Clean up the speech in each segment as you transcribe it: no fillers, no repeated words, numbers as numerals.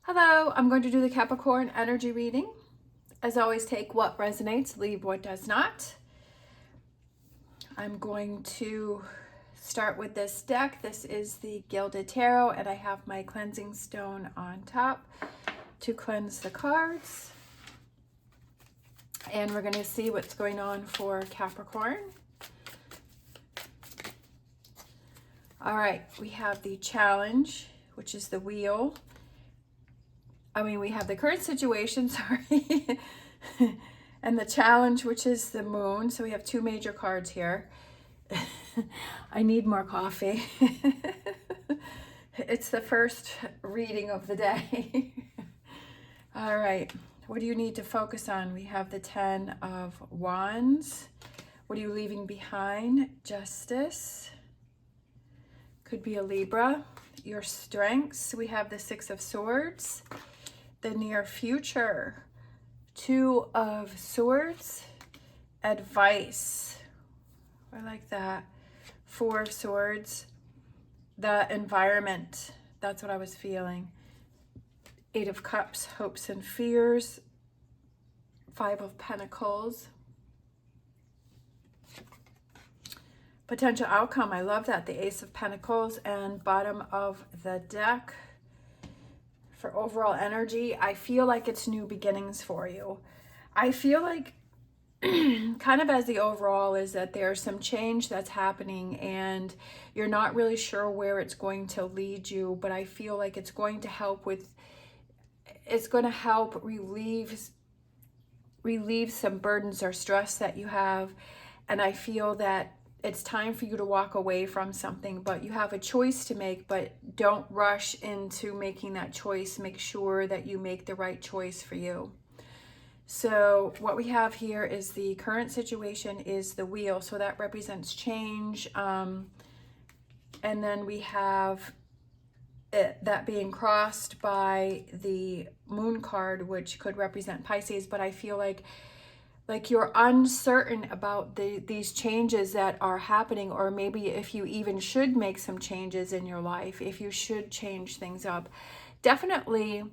Hello, I'm going to do the Capricorn energy reading. As always, take what resonates, leave what does not. I'm going to start with this deck. This is the Gilded Tarot, and I have my cleansing stone on top to cleanse the cards. And we're going to see what's going on for Capricorn. All right, we have the challenge, which is the wheel. We have the current situation, sorry, and the challenge, which is the moon. So we have two major cards here. I need more coffee. It's the first reading of the day. All right, what do you need to focus on? We have the 10 of Wands. What are you leaving behind? Justice. Could be a Libra. Your strengths. We have the 6 of Swords. The near future, 2 of Swords, advice, I like that, 4 of Swords, the environment, that's what I was feeling, 8 of Cups, hopes and fears, 5 of Pentacles, potential outcome, I love that, the Ace of Pentacles, and bottom of the deck. For overall energy, I feel like it's new beginnings for you. I feel like kind of as the overall is that there's some change that's happening and you're not really sure where it's going to lead you, but I feel like it's going to help relieve some burdens or stress that you have. And I feel that it's time for you to walk away from something, but you have a choice to make, but don't rush into making that choice. Make sure that you make the right choice for you. So what we have here is the current situation is the wheel. So that represents change. And then we have that being crossed by the moon card, which could represent Pisces, but I feel like you're uncertain about these changes that are happening, or maybe if you even should make some changes in your life, if you should change things up. Definitely,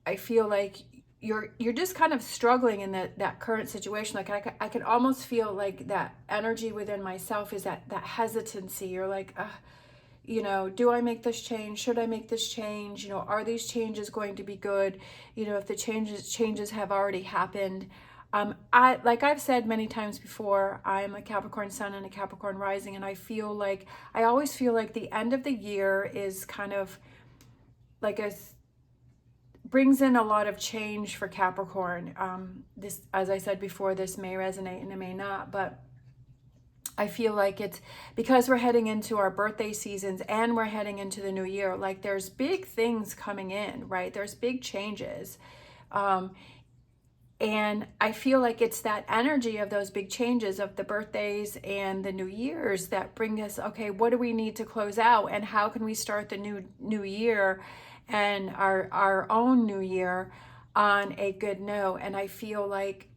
I feel like you're just kind of struggling in that current situation. Like I can almost feel like that energy within myself is that hesitancy. You're like, do I make this change? Should I make this change? Are these changes going to be good? If the changes have already happened. Like I've said many times before, I'm a Capricorn sun and a Capricorn rising, and I always feel like the end of the year is kind of like brings in a lot of change for Capricorn. This, as I said before, this may resonate and it may not, but I feel like it's because we're heading into our birthday seasons and we're heading into the new year. Like there's big things coming in, right? There's big changes. And I feel like it's that energy of those big changes of the birthdays and the New Year's that bring us, okay, what do we need to close out, and how can we start the new year and our own new year on a good note? And I feel like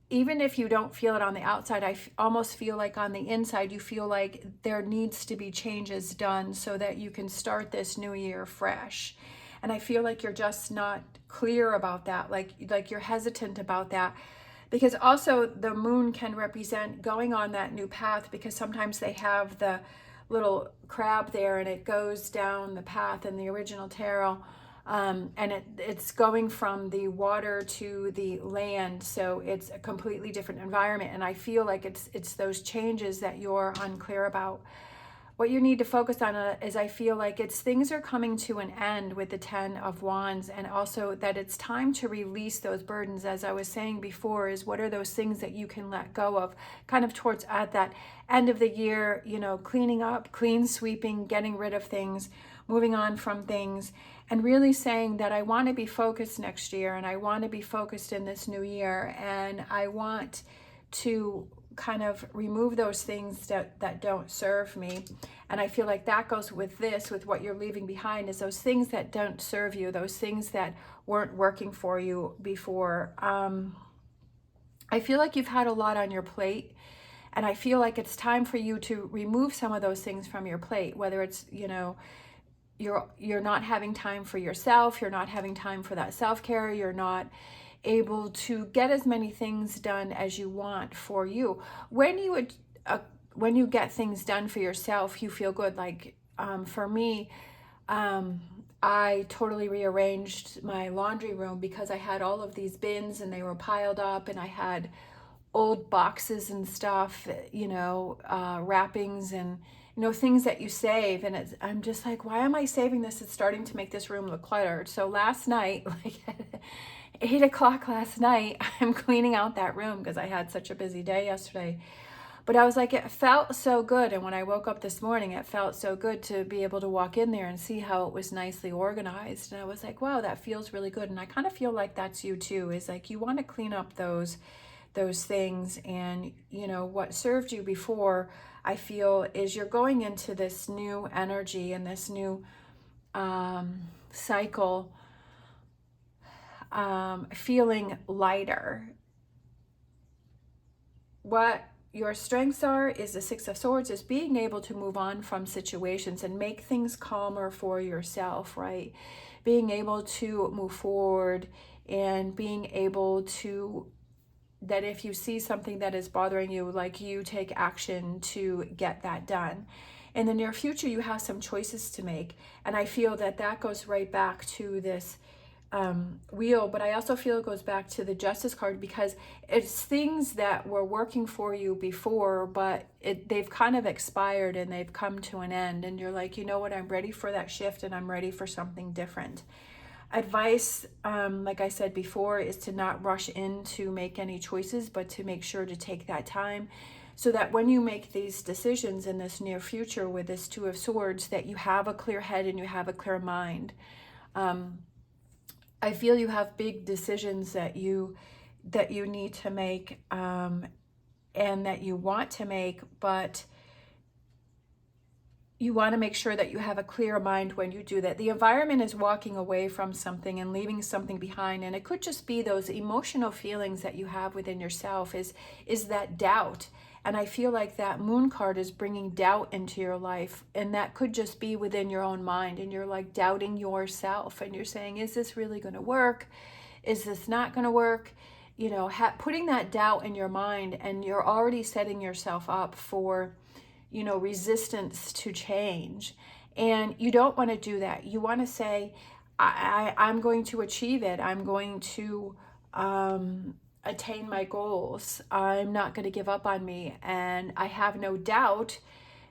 even if you don't feel it on the outside, I almost feel like on the inside, you feel like there needs to be changes done so that you can start this new year fresh. And I feel like you're just not clear about that, like you're hesitant about that, because also the moon can represent going on that new path, because sometimes they have the little crab there and it goes down the path in the original tarot, and it's going from the water to the land, so it's a completely different environment. And I feel like it's those changes that you're unclear about. What you need to focus on is, I feel like things are coming to an end with the 10 of Wands, and also that it's time to release those burdens. As I was saying before, is what are those things that you can let go of kind of towards at that end of the year, cleaning up, sweeping, getting rid of things, moving on from things, and really saying that I want to be focused next year, and I want to be focused in this new year, and I want to kind of remove those things that don't serve me. And I feel like that goes with what you're leaving behind, is those things that don't serve you, those things that weren't working for you before. I feel like you've had a lot on your plate, and I feel like it's time for you to remove some of those things from your plate, whether it's, you're not having time for yourself. You're not having time for that self-care. You're not able to get as many things done as you want for you. When you get things done for yourself, you feel good. Like for me, I totally rearranged my laundry room because I had all of these bins and they were piled up, and I had old boxes and stuff, wrappings and things that you save, and I'm just like, why am I saving this? It's starting to make this room look cluttered. So last night, like at 8 o'clock last night, I'm cleaning out that room because I had such a busy day yesterday. But I was like, it felt so good. And when I woke up this morning, it felt so good to be able to walk in there and see how it was nicely organized. And I was like, wow, that feels really good. And I kind of feel like that's you too, is like you want to clean up those things. And what served you before, I feel, is you're going into this new energy and this new cycle, feeling lighter. What your strengths are is the Six of Swords, is being able to move on from situations and make things calmer for yourself, right? Being able to move forward and being able to, that if you see something that is bothering you, like you take action to get that done. In the near future, you have some choices to make. And I feel that that goes right back to this wheel, but I also feel it goes back to the Justice card, because it's things that were working for you before, but they've kind of expired and they've come to an end, and you're like, you know what, I'm ready for that shift and I'm ready for something different. Advice, like I said before, is to not rush in to make any choices, but to make sure to take that time, so that when you make these decisions in this near future with this Two of Swords, that you have a clear head and you have a clear mind. I feel you have big decisions that you need to make, and that you want to make, but you want to make sure that you have a clear mind when you do that. The environment is walking away from something and leaving something behind, and it could just be those emotional feelings that you have within yourself, is that doubt. And I feel like that Moon card is bringing doubt into your life, and that could just be within your own mind, and you're like doubting yourself, and you're saying, is this really going to work? Is this not going to work? Putting that doubt in your mind, and you're already setting yourself up for resistance to change. And you don't want to do that. You want to say, I'm going to achieve it. I'm going to attain my goals. I'm not going to give up on me. And I have no doubt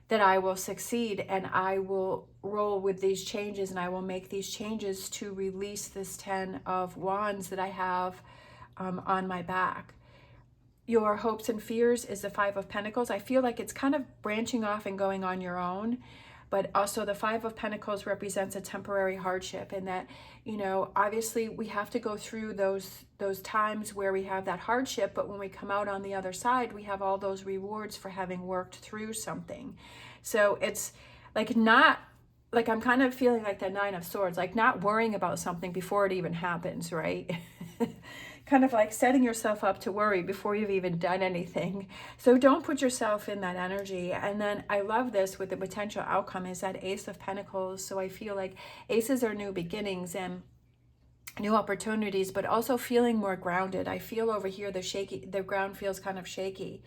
that I will succeed, and I will roll with these changes, and I will make these changes to release this 10 of Wands that I have on my back. Your hopes and fears is the Five of Pentacles. I feel like it's kind of branching off and going on your own, but also the Five of Pentacles represents a temporary hardship, and that, obviously we have to go through those times where we have that hardship, but when we come out on the other side, we have all those rewards for having worked through something. So it's like, not like, I'm kind of feeling like the Nine of Swords, like not worrying about something before it even happens, right? Kind of like setting yourself up to worry before you've even done anything. So don't put yourself in that energy. And then I love this with the potential outcome, is that Ace of Pentacles. So I feel like aces are new beginnings and new opportunities, but also feeling more grounded. I feel over here the ground feels kind of shaky.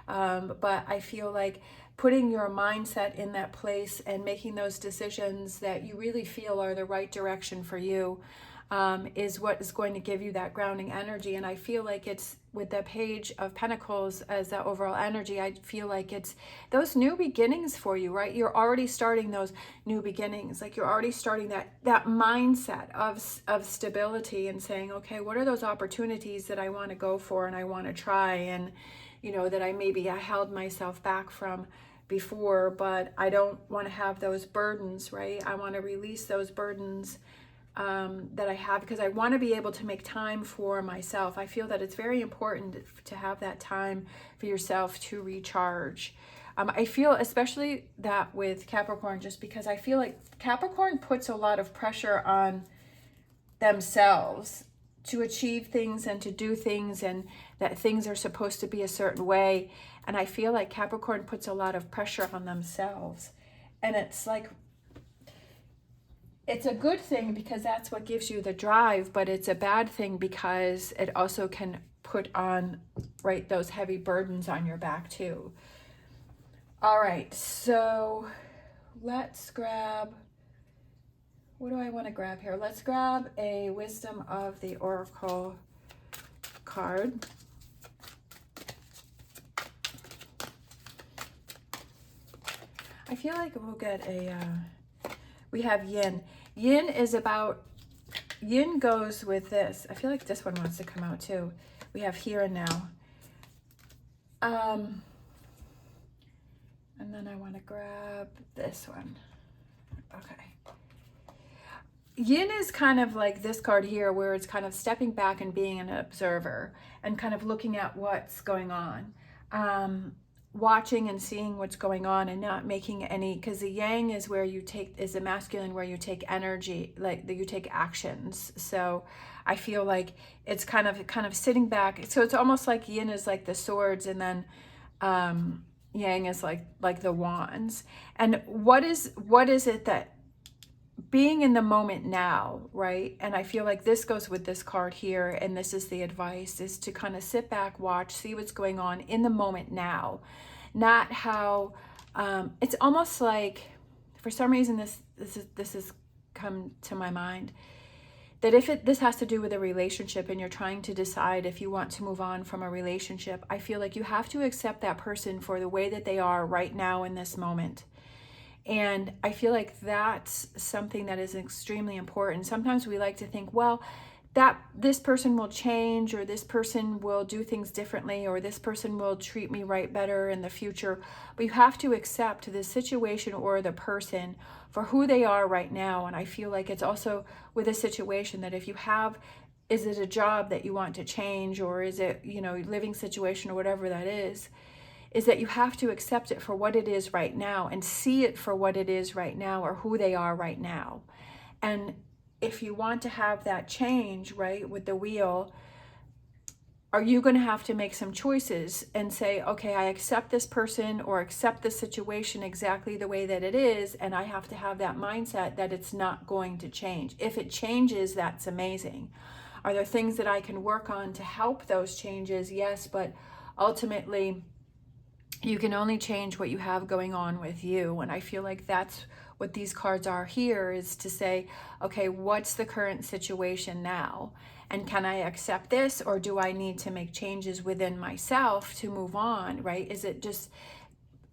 But I feel like putting your mindset in that place and making those decisions that you really feel are the right direction for you, is what is going to give you that grounding energy. And I feel like it's with the Page of Pentacles as that overall energy, I feel like it's those new beginnings for you, right? You're already starting those new beginnings. Like you're already starting that mindset of stability and saying, okay, what are those opportunities that I want to go for and I want to try, and that I held myself back from before, but I don't want to have those burdens, right? I want to release those burdens that I have, because I want to be able to make time for myself. I feel that it's very important to have that time for yourself to recharge. I feel especially that with Capricorn, just because I feel like Capricorn puts a lot of pressure on themselves to achieve things and to do things, and that things are supposed to be a certain way. And I feel like Capricorn puts a lot of pressure on themselves. And it's like, it's a good thing because that's what gives you the drive, but it's a bad thing because it also can put on, right, those heavy burdens on your back too. All right, so let's grab, what do I want to grab here? Let's grab a Wisdom of the Oracle card. I feel like we'll get a, we have Yin. Yin is about, Yin goes with this. I feel like this one wants to come out too. We have Here and Now. And then I want to grab this one. Okay. Yin is kind of like this card here, where it's kind of stepping back and being an observer and kind of looking at what's going on. Watching and seeing what's going on and not making any, because the Yang is where you take, is the masculine where you take energy, like you take actions. So I feel like it's kind of sitting back. So it's almost like Yin is like the swords, and then Yang is like the wands. And what is it that being in the moment now, right? And I feel like this goes with this card here, and this is the advice, is to kind of sit back, watch, see what's going on in the moment now. Not how, it's almost like, for some reason this has come to my mind, that if this has to do with a relationship and you're trying to decide if you want to move on from a relationship, I feel like you have to accept that person for the way that they are right now in this moment. And I feel like that's something that is extremely important. Sometimes we like to think, well, that this person will change, or this person will do things differently, or this person will treat me right better in the future. But you have to accept the situation or the person for who they are right now. And I feel like it's also with a situation that if you have, is it a job that you want to change, or is it, you know, living situation or whatever that is that you have to accept it for what it is right now and see it for what it is right now, or who they are right now. And if you want to have that change, right, with the wheel, are you going to have to make some choices and say, okay, I accept this person or accept the situation exactly the way that it is, and I have to have that mindset that it's not going to change. If it changes, that's amazing. Are there things that I can work on to help those changes? Yes, but ultimately, you can only change what you have going on with you. And I feel like that's what these cards are here, is to say, okay, what's the current situation now? And can I accept this, or do I need to make changes within myself to move on, right? Is it just,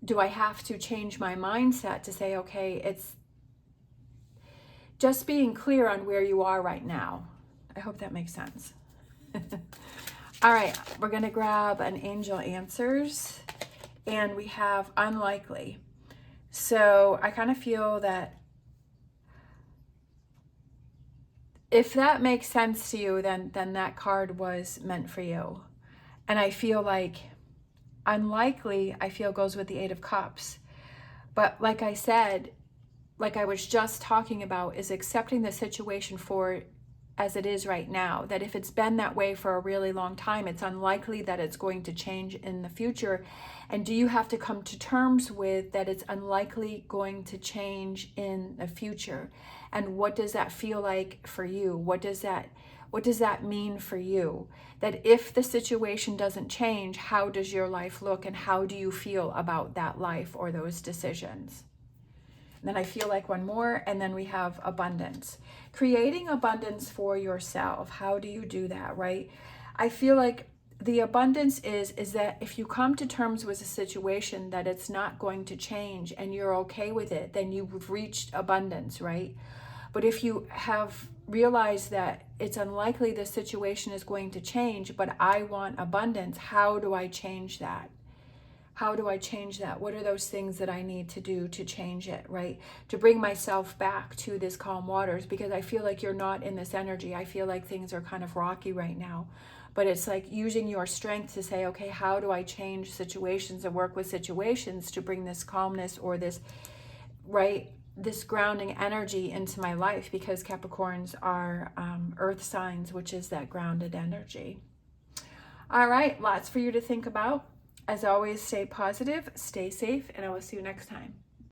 do I have to change my mindset to say, okay, it's just being clear on where you are right now. I hope that makes sense. All right, we're gonna grab an Angel Answers. And we have Unlikely. So I kind of feel that if that makes sense to you, then that card was meant for you. And I feel like Unlikely, I feel, goes with the Eight of Cups. But like I said, like I was just talking about, is accepting the situation for as it is right now. That if it's been that way for a really long time, it's unlikely that it's going to change in the future. And do you have to come to terms with that it's unlikely going to change in the future? And what does that feel like for you? What does that mean for you? That if the situation doesn't change, how does your life look, and how do you feel about that life or those decisions? And then I feel like one more, and then we have Abundance. Creating abundance for yourself. How do you do that, right? I feel like the abundance is that if you come to terms with a situation that it's not going to change and you're okay with it, then you've reached abundance, right? But if you have realized that it's unlikely the situation is going to change, but I want abundance, how do I change that? How do I change that? What are those things that I need to do to change it, right? To bring myself back to this calm waters, because I feel like you're not in this energy. I feel like things are kind of rocky right now. But it's like using your strength to say, okay, how do I change situations and work with situations to bring this calmness or this, right, this grounding energy into my life, because Capricorns are earth signs, which is that grounded energy. All right, lots for you to think about. As always, stay positive, stay safe, and I will see you next time.